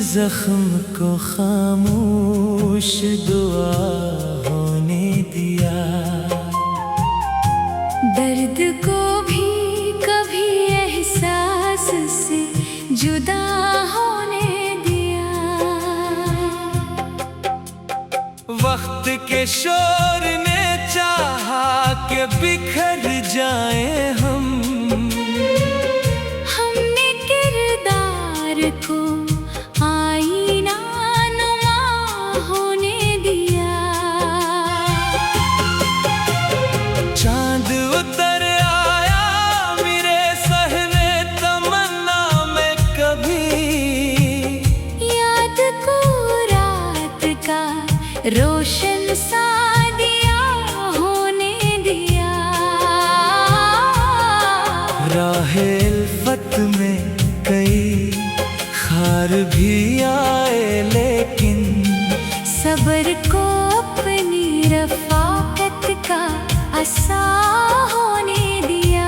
जख्म को खामोश दुआ होने दिया, दर्द को भी कभी एहसास से जुदा होने दिया। वक्त के शोर ने चाहा कि बिखर जाएं हमने किरदार को आईना नुमा होने दिया। चांद उतर आया मेरे सहने तमन्ना में कभी, याद को रात का रोशन सा दिया होने दिया। राहे उल्फत में कई खार भी आए, लेकिन सब्र को अपनी रफ़ाकत का असा होने दिया।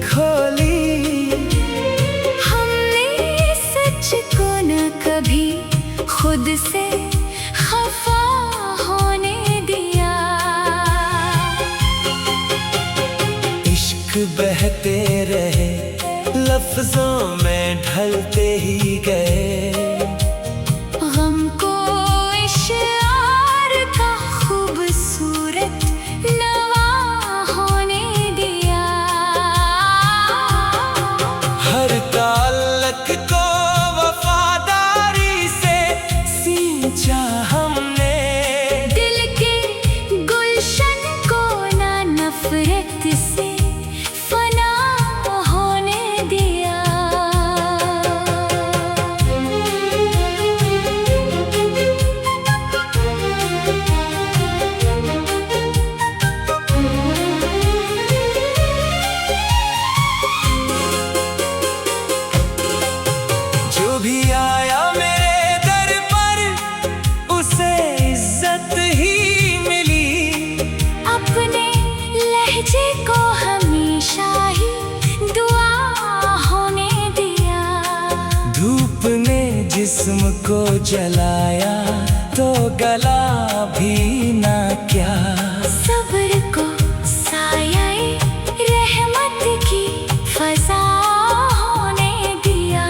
खोली हमने सच को न कभी खुद से खफा होने दिया। इश्क बहते रहे लफ्जों में ढलते ही गए, गम को इशार का खूबसूरत नवा होने दिया। हर ताल्लुक को वफादारी से सींचा हमने, दिल के गुलशन को ना नफरत से फना होने दिया। जो भी आया मेरे दर पर उसे इज्जत ही मिली, अपने लहजे को हमेशा ही दुआ होने दिया। धूप ने जिस्म को जलाया तो गला भी ना क्या, सब्र को साये रहमत की फजा होने दिया।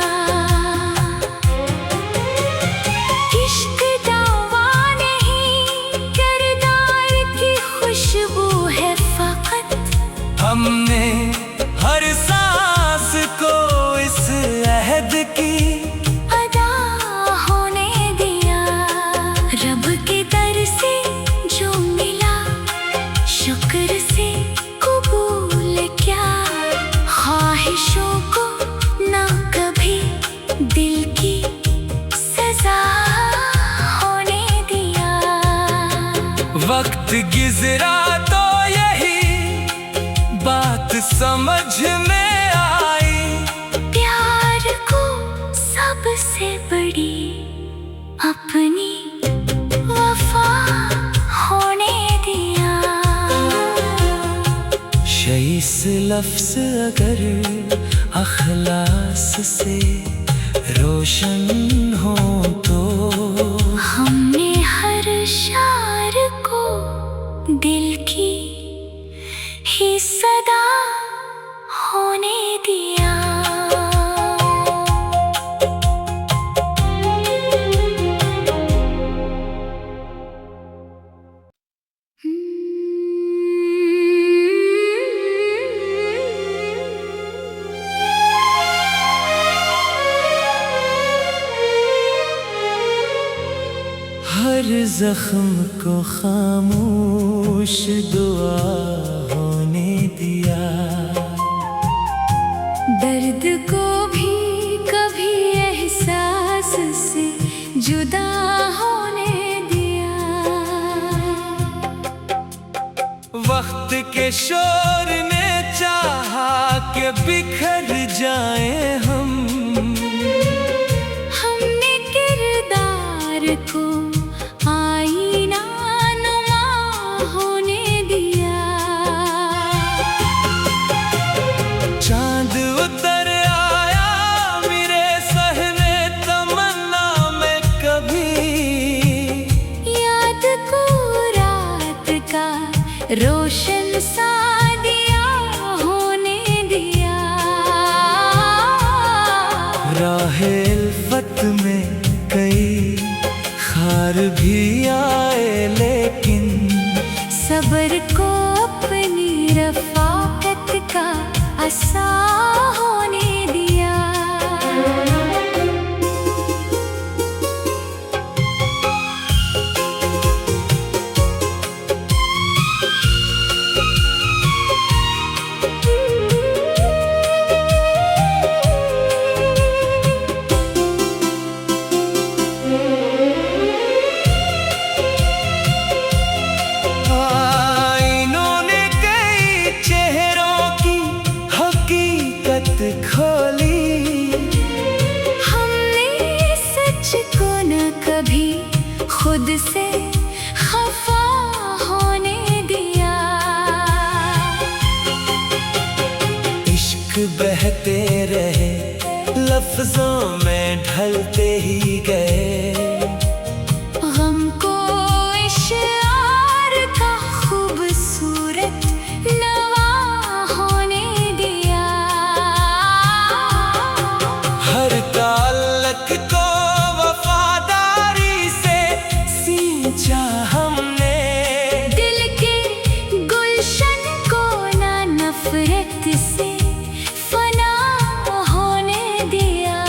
इश्क दावा नहीं किरदार की खुशबू है फकत, हमने हर सांस को इस अहद की अदा होने दिया। रब के दर से जो मिला शुक्र से कबूल क्या, ख्वाहिशों को ना कभी दिल की सजा होने दिया। वक्त गुजरा तो यही बात समझ में आई, प्यार को सबसे बड़ी अपनी वफा होने दिया। इस लफ्ज़ अगर अखलास से रोशन हो तो, हमने हर शार को दिल की ही सदा होने दिया। हर जख्म को खामोश दुआ होने दिया, दर्द को भी कभी एहसास से जुदा हो के शोर ने चाहा कि बिखर जाएं हम। हमने किरदार को आईना नुमा होने दिया। चांद उतर आया मेरे सहने तमन्ना में कभी, याद को रात का रोशन सा दिया होने दिया। राहे इल्फत में कई खार भी आए लेकिन सब्र को अपनी रफ़ाकत का असा होने दिया। इन्होंने कई चेहरों की हकीकत खोली। हमने सच को न कभी खुद से खफा होने दिया। इश्क बहते रहे लफ्जों में ढलते ही गए। गम को इशार का खूबसूरत नवा होने दिया। हर ताल्लुक को वफादारी से सींचा हमने। दिल के गुलशन को ना नफरत से फना होने दिया।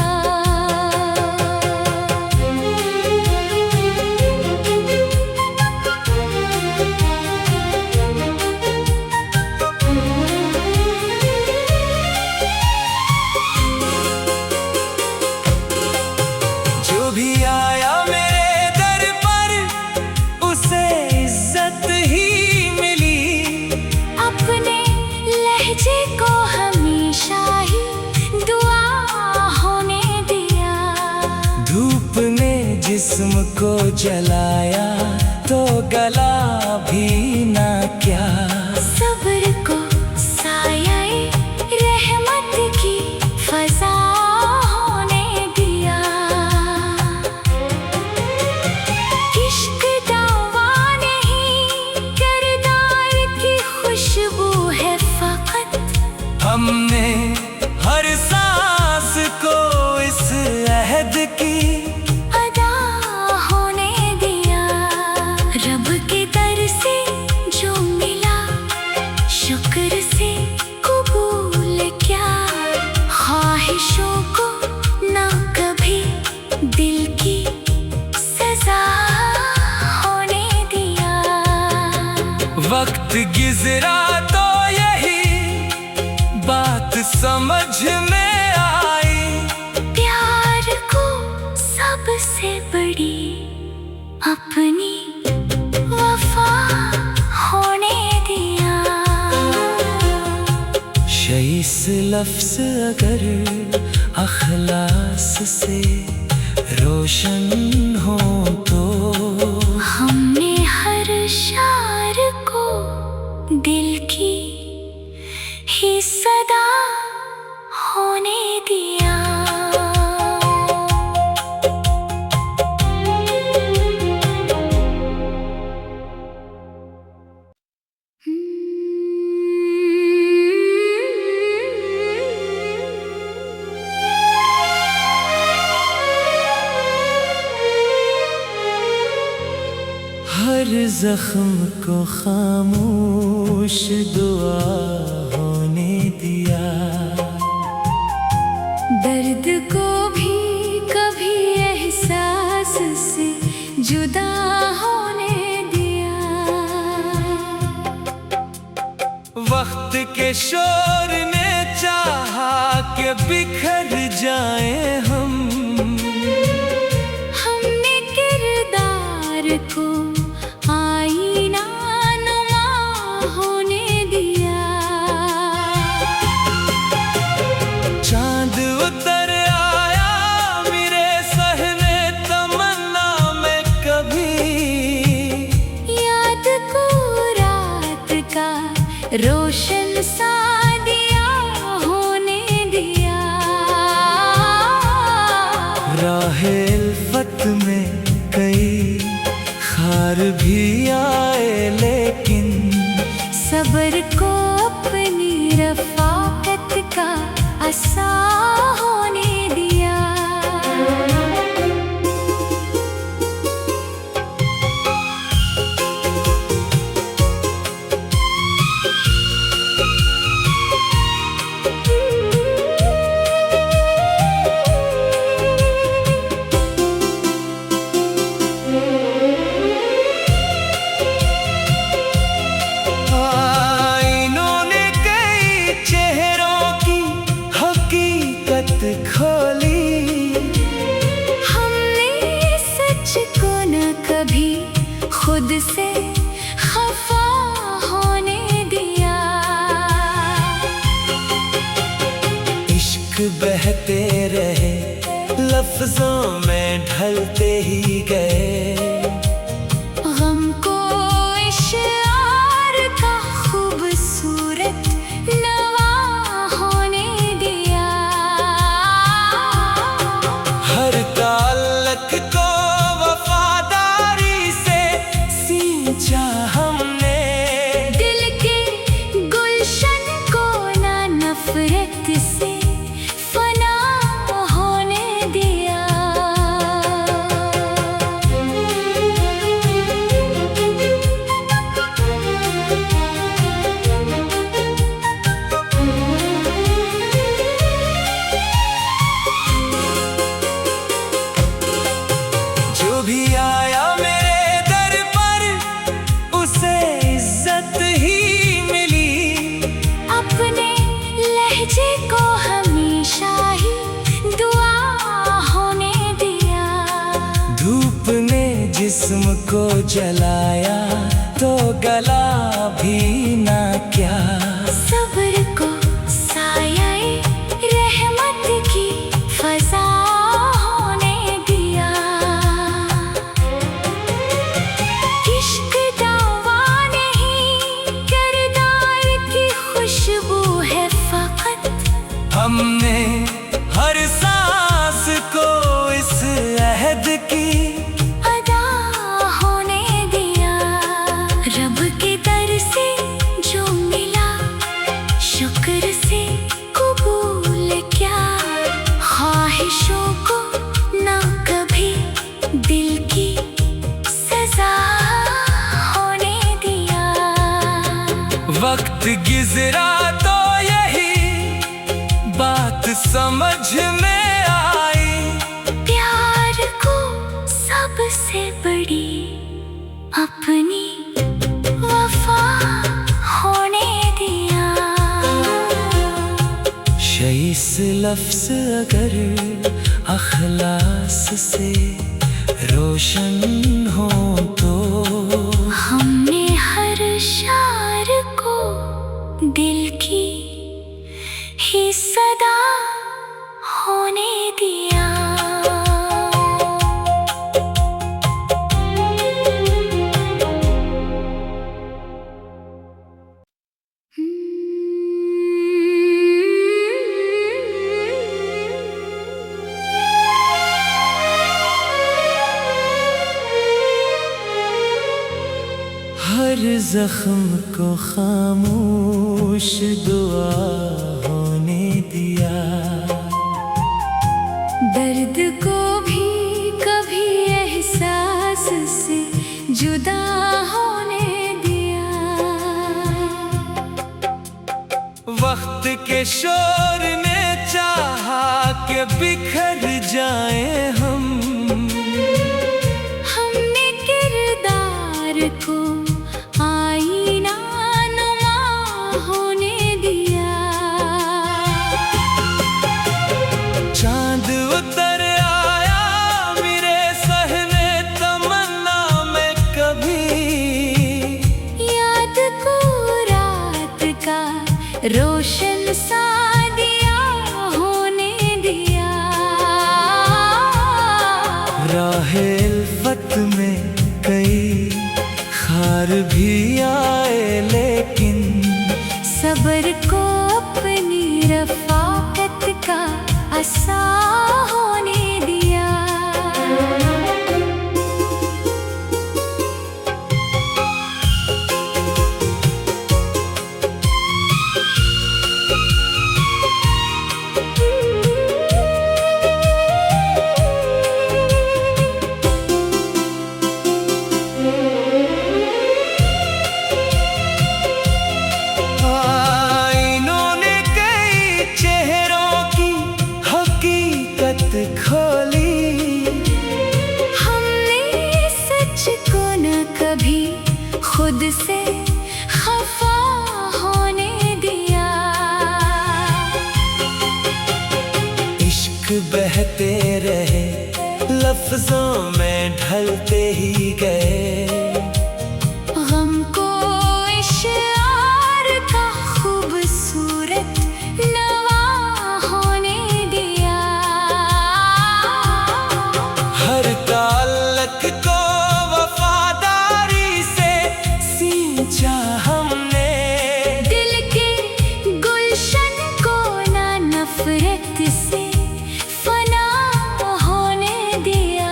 जो भी आया मेरे दर पर उसे इज्जत ही मिली। अपने लहजे को हमेशा ही दुआ होने दिया। धूप ने जिस्म को जलाया तो गला भी ना क्या। सब्र को साये रहमत की फजा होने दिया। इश्क दावा नहीं किरदार की खुशबू है फकत। हमने हर सांस को इस अहद की अदा होने दिया। रब के दर से जो मिला शुक्र से कबूल क्या। ख्वाहिशों को ना कभी दिल की सजा होने दिया। वक्त गुजरा तो यही बात समझ में आई। प्यार को सबसे बड़ी अपनी वफा होने दिया। इस लफ्ज़ अगर अखलास से रोशन हो तो हमने हर शार को दिल की ही सदा होने दिया। हर जख्म को खामोश दुआ होने दिया। दर्द को भी कभी एहसास से जुदा होने दिया। वक्त के शोर ने चाहा कि बिखर जाएं हम। हमने किरदार को आईना नुमा होने दिया। रोशन सा दिया होने दिया। राहे उल्फत में कई खार भी आए, लेकिन सब्र को अपनी रफ़ाकत का असा होने दिया। इन्होंने कई चेहरों की हकीकत खोली। हमने सच को न कभी खुद से खफा होने दिया। इश्क बहते रहे, लफ्जों में ढलते ही गए। गम को इशार का खूबसूरत नवा होने दिया। हर ताल्लुक को वफादारी से सींचा हमने। दिल के गुलशन को ना नफरत से फना होने दिया। जो भी आया मेरे दर पर, उसे इज्जत ही मिली। अपने लहजे को हमेशा ही दुआ होने दिया। धूप ने जिस्म को जलाया, तो गला भी ना क्या। सब्र को साये रहमत की फजा होने दिया। इश्क दावा नहीं, किरदार की खुशबू है फकत। हमने हर सांस को इस अहद की अदा होने दिया। रब के दर से जो मिला, शुक्र से कबूल क्या। ख्वाहिशों को ना कभी दिल की सजा होने दिया। वक्त गुजरा तो यही बात समझ में आई। प्यार को सबसे बड़ी अपनी वफा होने दिया। इस लफ्ज़ अगर अखलास से रोशन हो तो, हमने हर शार को दिल की ही सदा होने दिया। हर जख्म को खामोश दुआ होने दिया। दर्द को भी कभी एहसास से जुदा होने दिया। वक्त के शोर ने चाहा कि बिखर जाए हम। हमने किरदार को आईना नुमा होने दिया। चांद उतर आया मेरे सहने तमन्ना में कभी। याद को रात का रोशन सा दिया होने दिया। राहे उल्फत में कई खार भी आए, लेकिन सब्र को अपनी रफ़ाकत का असा होने दिया। इन्होंने कई चेहरों की हकीकत खोली। हमने सच को न कभी खुद से खफा होने दिया। इश्क बहते रहे, लफ्जों में ढलते ही गए। गम को इशार का खूबसूरत नवा होने दिया। हर ताल्लुक को वफादारी से सींचा हमने। दिल के गुलशन को ना नफरत से फना होने दिया।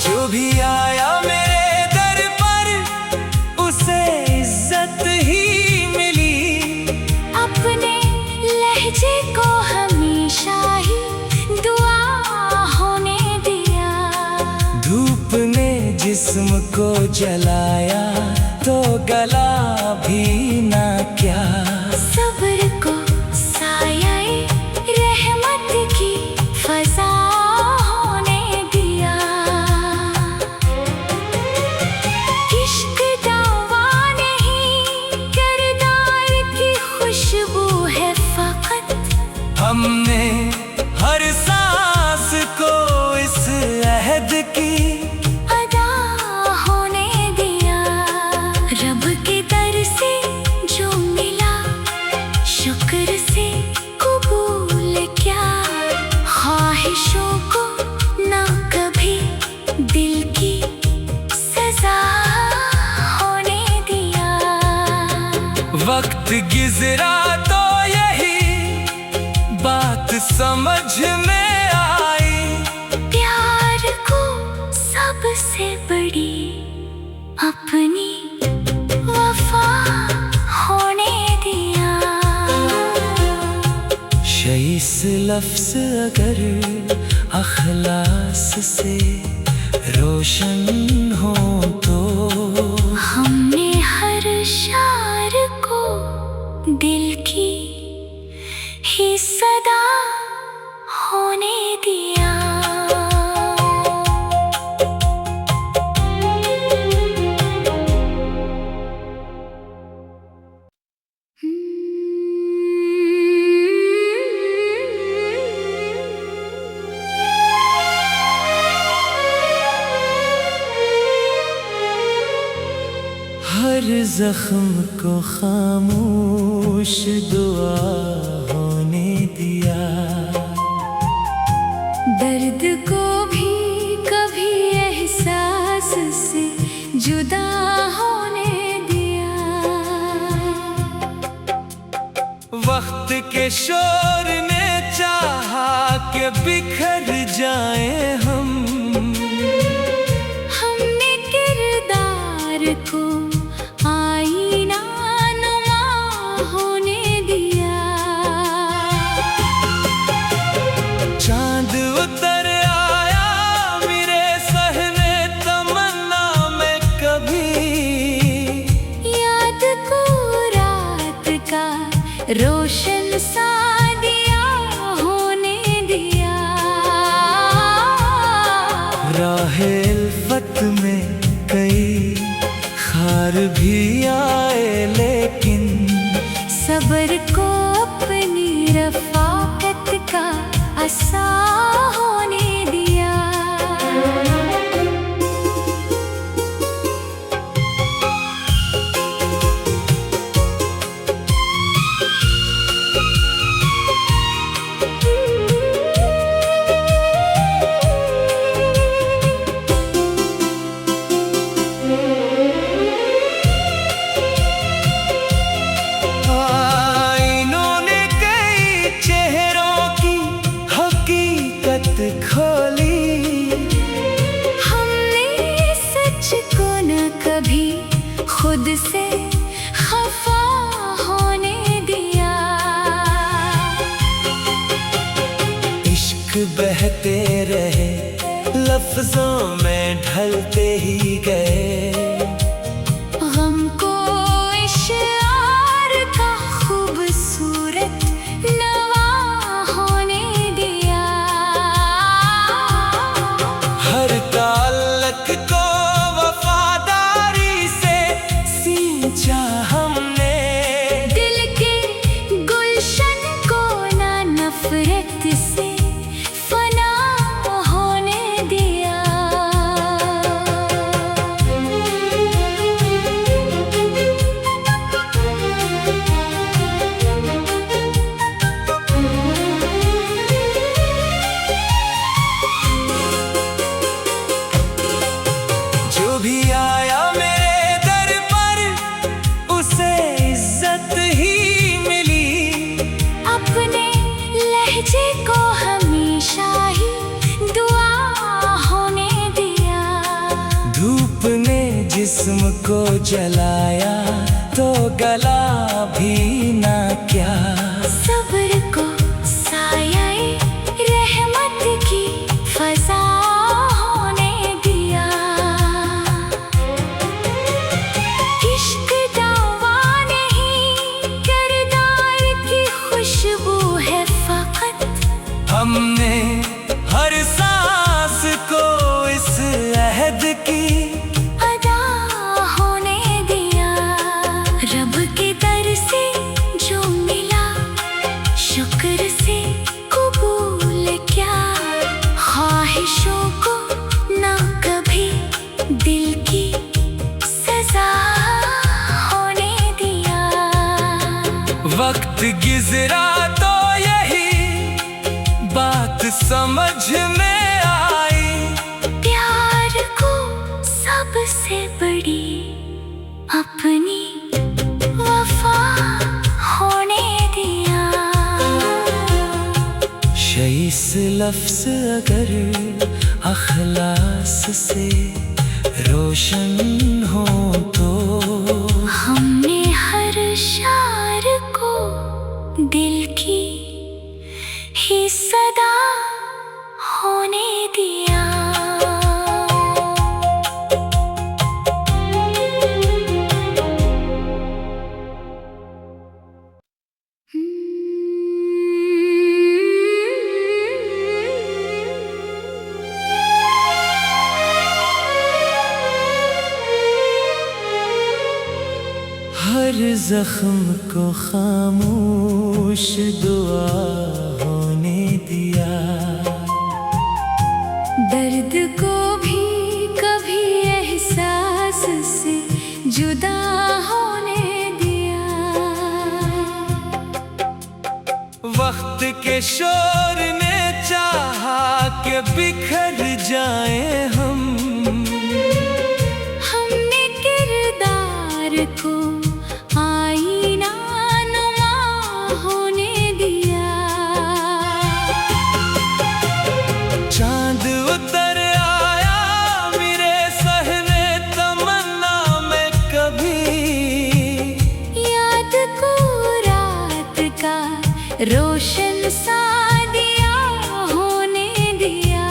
जो भी आया मेरे दर पर उसे इज्जत ही मिली। अपने लहजे को हमेशा ही दुआ होने दिया। धूप ने जिस्म को जलाया तो गला भी ना क्या। सब्र को साये रहमत की फजा होने दिया। इश्क दावा नहीं, किरदार की खुशबू है फकत। हमने हर सांस को इस अहद की अदा होने दिया। रब के दर से जो मिला शुक्र से कबूल क्या। ख्वाहिशों को ना कभी दिल की सजा होने दिया। वक्त गुजरा तो यही बात समझ में आई। प्यार को सबसे बड़ी अपनी वफा होने दिया। इस लफ्ज़ अगर अखलास से रोशन हो तो हमने हर शार को दिल की ही सदा होने दिया। हर जख्म को खामोश दुआ होने दिया। दर्द को भी कभी एहसास से जुदा होने दिया। वक्त के शोर ने चाहा कि बिखर जाए हम। हमने किरदार को आईना नुमा होने दिया। चांद उतर आया मेरे सहने तमन्ना में कभी। याद को रात का रोशन सा दिया होने दिया। राहे उल्फत में कई खार भी आए लेकिन सब्र को अपनी रफ़ाकत का असा होने दिया। खुद से खफा होने दिया। इश्क बहते रहे, लफ्जों में ढलते ही गए। गम को इशार का खूबसूरत नवा होने दिया। हर ताल्लुक को वफादारी से सींचा हमने। दिल के गुलशन को ना नफरत से फना होने दिया। जो भी आया मेरे दर पर उसे इज्जत ही मिली। अपने लहजे को हमेशा ही दुआ होने दिया। धूप ने जिस्म को जलाया तो गला भी ना क्या। सब्र को साये रहमत की फजा होने दिया। इश्क दावा नहीं, किरदार की खुशबू है फकत। हमने हर सांस को इस अहद की अदा होने दिया। रब के दर से जो मिला शुक्र से कबूल क्या। ख्वाहिशों को ना कभी दिल की सजा होने दिया। वक्त गुजरा तो यही बात समझ में आई। प्यार को सबसे बड़ी अपनी वफा होने दिया। इस लफ्ज़ अगर अखलास से रोशन हो तो हमने हर शार को दिल की ही सदा होने दिया। हर जख्म को खामोश दुआ होने दिया। दर्द को भी कभी एहसास से जुदा होने दिया। वक्त के शोर ने चाहा कि बिखर जाए हम। हमने किरदार को आईना नुमा होने दिया। चांद उतर आया मेरे सहने तमन्ना में कभी। याद को रात का रोशन सा दिया होने दिया।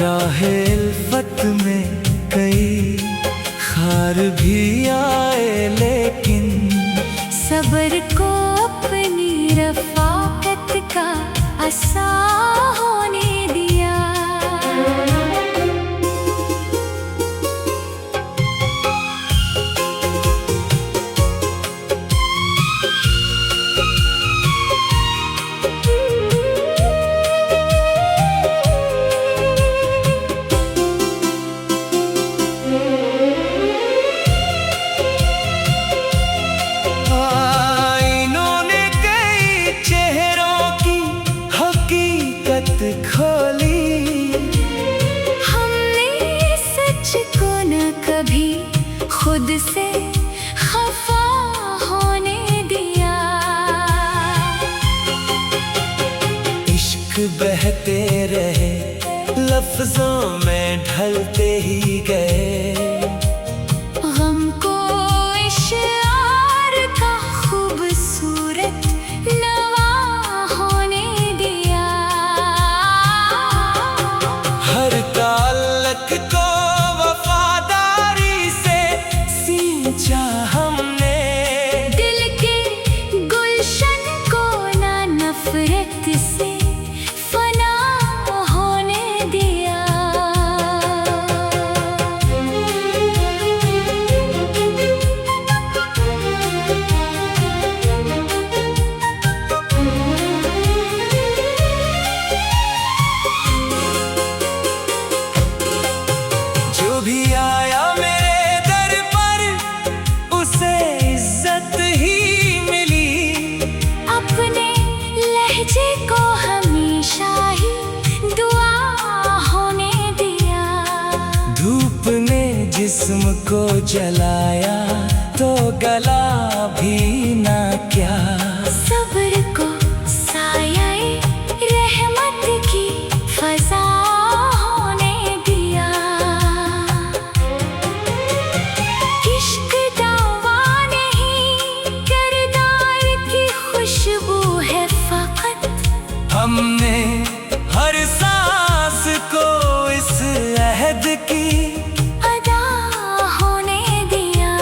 राहे इल्फत में कई खार भी आए लेकिन सब्र को अपनी रफ़ाकत का असा होने दिया। इन्होंने कई चेहरों की हकीकत खोली। हमने सच को न कभी खुद से खफा होने दिया। इश्क बहते रहे, लफ्जों में ढलते ही गए। ने जिस्म को जलाया तो गला भी ना क्या। सब्र को साये रहमत की फजा होने दिया। इश्क दावा नहीं किरदार की खुशबू है फकत। हमने हर सांस को इस अहद की अदा होने दिया।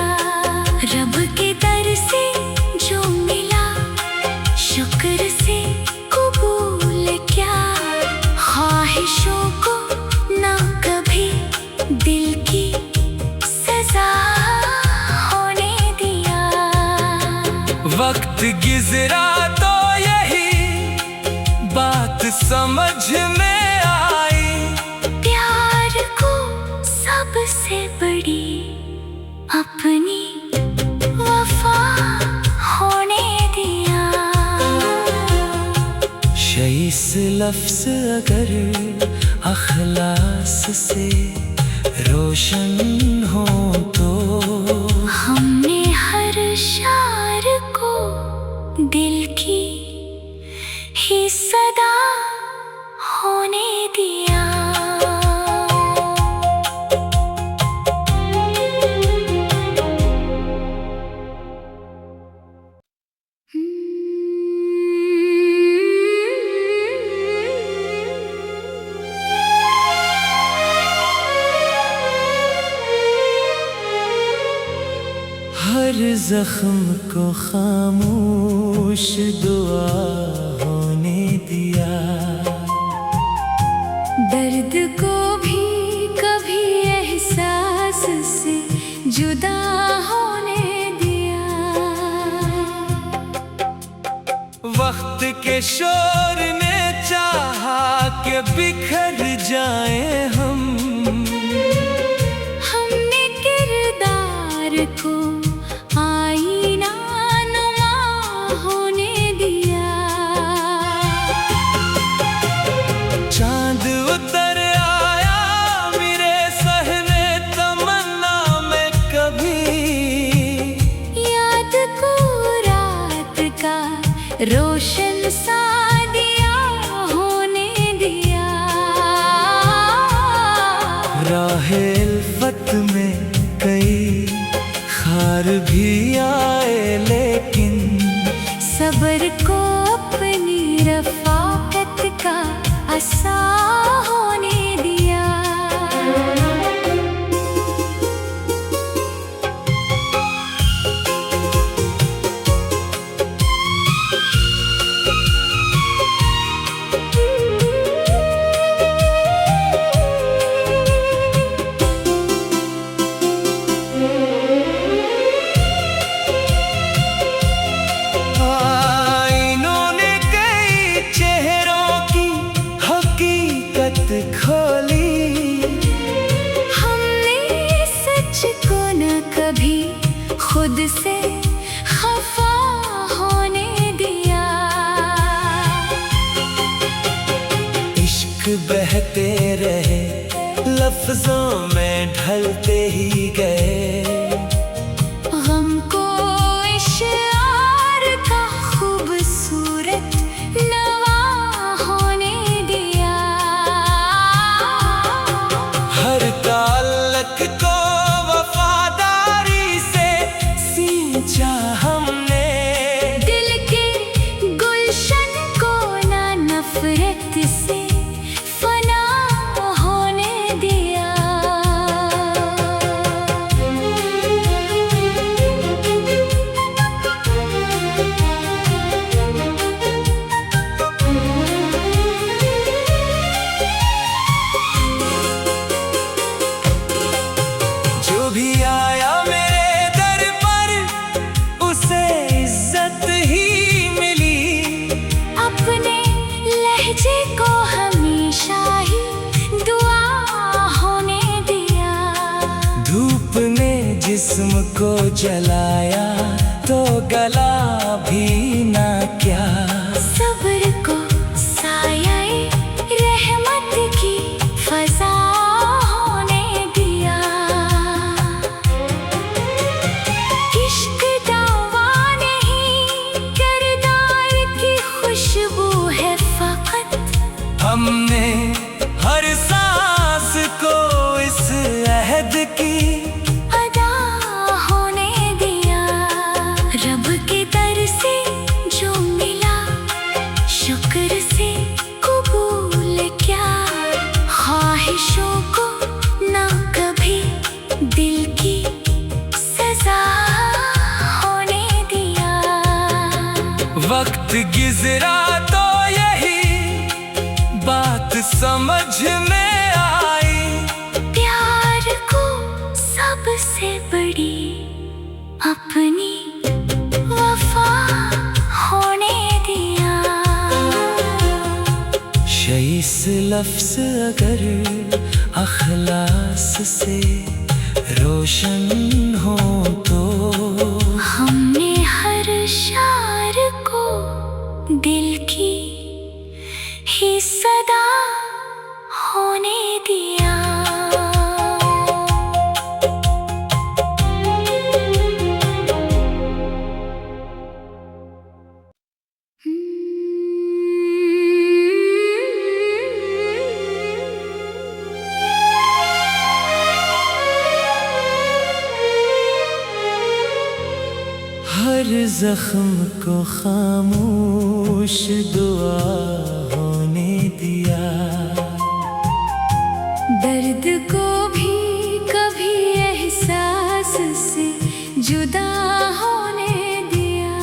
रब के दर से जो मिला शुक्र से कबूल क्या। ख्वाहिशों को ना कभी दिल की सजा होने दिया। वक्त गुजरा तो यही बात समझ में आई। प्यार को सबसे बड़ी अपनी वफा होने दिया। इस लफ्ज़ अगर अखलास से रोशन हो तो हमने हर शार को दिल की ही सदा होने दिया। हर जख्म को खामोश दुआ होने दिया। दर्द को भी कभी एहसास से जुदा होने दिया। वक्त के शोर ने चाहा कि बिखर जाए हम। हमने किरदार को आईना नुमा होने दिया। चांद उतर आया मेरे सहने तमन्ना में कभी। याद को रात का रोशन सा दिया होने दिया। राहे उल्फत में कई खार भी आए लेकिन सब्र को अपनी रफ़ाकत का असा होने दिया। इन्होंने कई चेहरों की हकीकत खोली। हमने सच को न कभी खुद से खफा होने दिया। इश्क बहते रहे लफ्जों में ढलते ही गए। गम को इशार का खूबसूरत नवा होने दिया। हर ताल्लुक को वफादारी से सींचा हमने। दिल के गुलशन को ना नफरत से फना होने दिया। जो भी आया मेरे दर पर उसे इज्जत ही मिली। अपने लहजे को हमेशा ही दुआ होने दिया। धूप ने जिस्म को जलाया तो गला भी ना क्या। सब्र को साये रहमत की फजा होने दिया। गुजरा तो यही बात समझ में आई, प्यार को सबसे बड़ी अपनी वफा होने दिया। इस लफ्ज़ अगर अखलास से रोशन हो तो हमने हर शार को दिल की ही सदा होने दिया। हर जख्म को खामोश दुआ होने दिया, दर्द को भी कभी एहसास से जुदा होने दिया।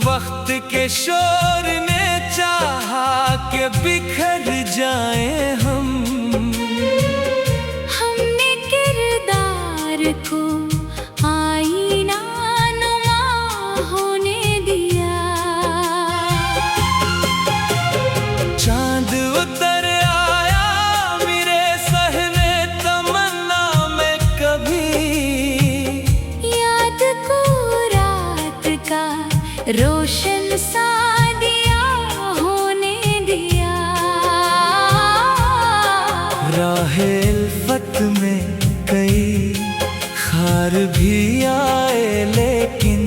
वक्त के शोर ने चाहा कि बिखर जाएं हमने किरदार को आईना नुमा होने दिया। चांद उतर आया मेरे सहने तमन्ना में कभी, याद को रात का रोशन सा दिया होने दिया। राहे उल्फत में कई खार भी आए लेकिन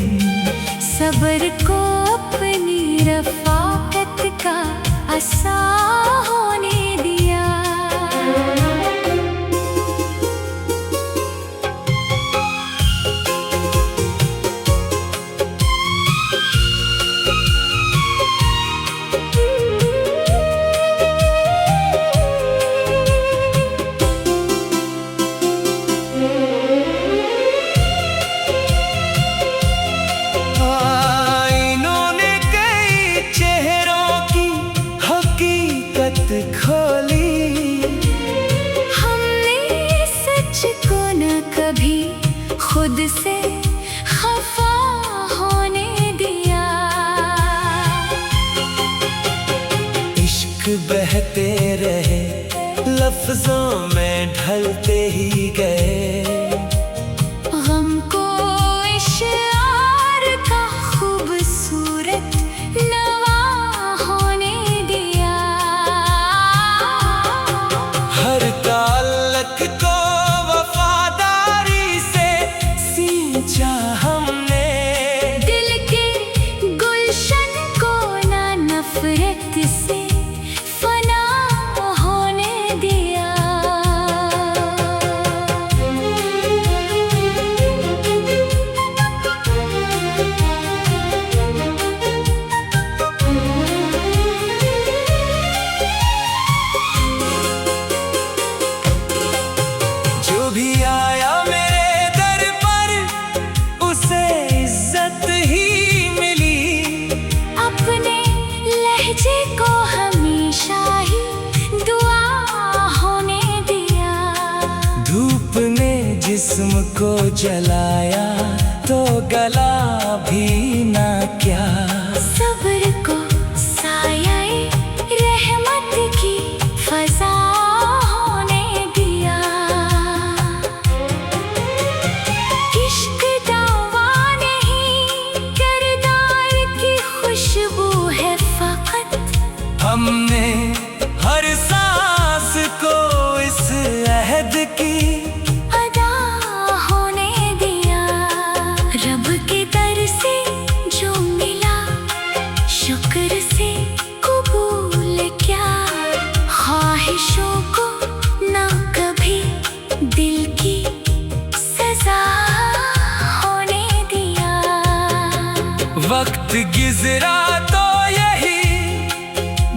सब्र को अपनी रफ़ाकत का असा होने दिया। खोली हमने सच को न कभी खुद से खफा होने दिया। इश्क बहते रहे लफ्जों में ढलते ही गए, गम को इशार का खूबसूरत नवा होने दिया। हर ताल्लुक को वफादारी से सींचा हमने, दिल के गुलशन को ना नफरत से फना होने दिया। जो भी आया मेरे दर पर उसे इज्जत ही मिली, अपने लहजे को हमेशा ही दुआ होने दिया। धूप ने जिस्म को जलाया तो गला भी ना क्या, सब्र को साये रहमत की फजा होने दिया। इश्क दावा नहीं किरदार की खुशबू है फकत, हमने हर सांस को इस अहद की अदा होने दिया। रब के दर से जो मिला शुक्र से कबूल क्या, ख्वाहिशों को ना कभी दिल की सजा होने दिया। वक्त गुजरा तो यही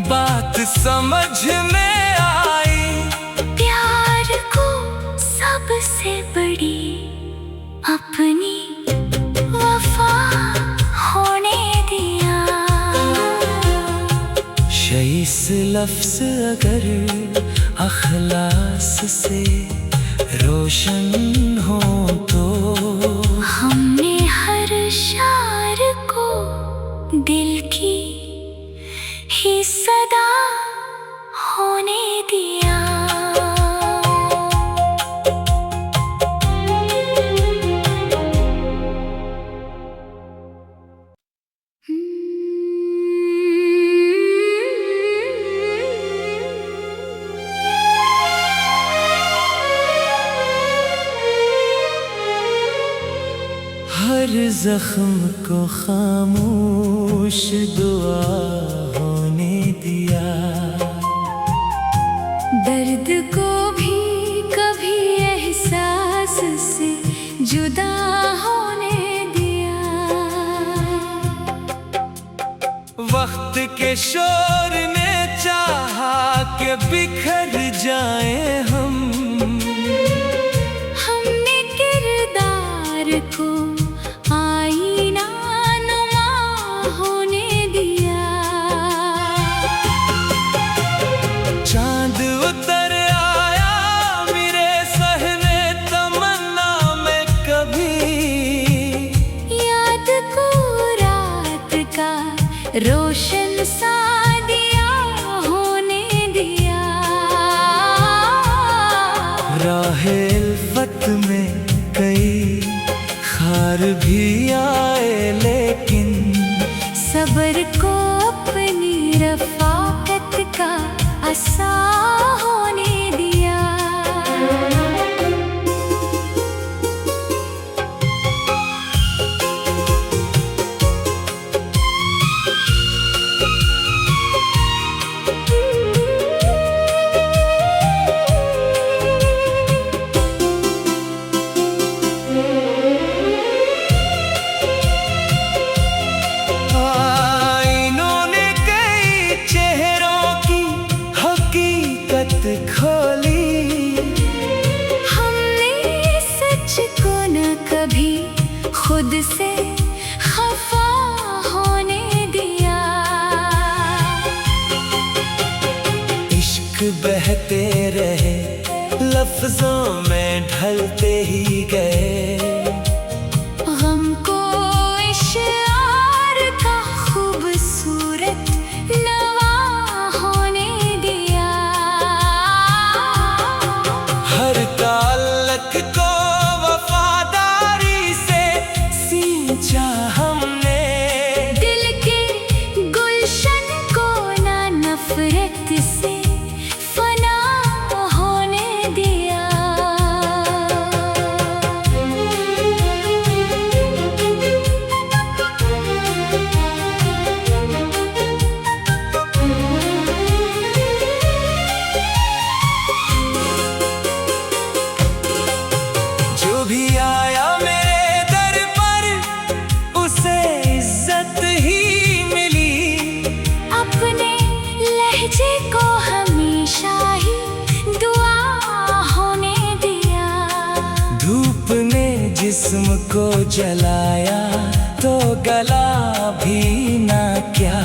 बात समझ में आई, प्यार को सबसे बड़ी अपनी वफा लफ्ज़ अगर अखलास से रोशन हो तो हमने हर शार को दिल की ही सदा होने दिया। हर जख्म को खामोश दुआ होने दिया। दर्द को भी कभी एहसास से जुदा होने दिया। वक्त के शोर ने चाहा कि बिखर जाएं हम। हमने किरदार को आईना नुमा होने दिया। चांद उतर आया मेरे सहने तमन्ना में कभी। याद को रात का रोशन सा दिया होने दिया। राहे इल्फत में कई खार भी आए लेकिन सब्र को अपनी रफ़ाकत का असा होने दिया। इन्होंने कई चेहरों की हकीकत खोली। हमने सच को न कभी खुद से खफा होने दिया। इश्क बहते रहे लफ्जों में ढलते ही गए। गम को इशार का खूबसूरत नवा होने दिया। हर ताल्लुक को वफादारी से सींचा हमने। दिल के गुलशन को ना नफरत से फना होने दिया। जो भी आया मेरे दर पर उसे इज्जत ही मिली। अपने लहजे को हमेशा ही दुआ होने दिया। धूप ने जिस्म को जलाया तो गला भी ना क्या।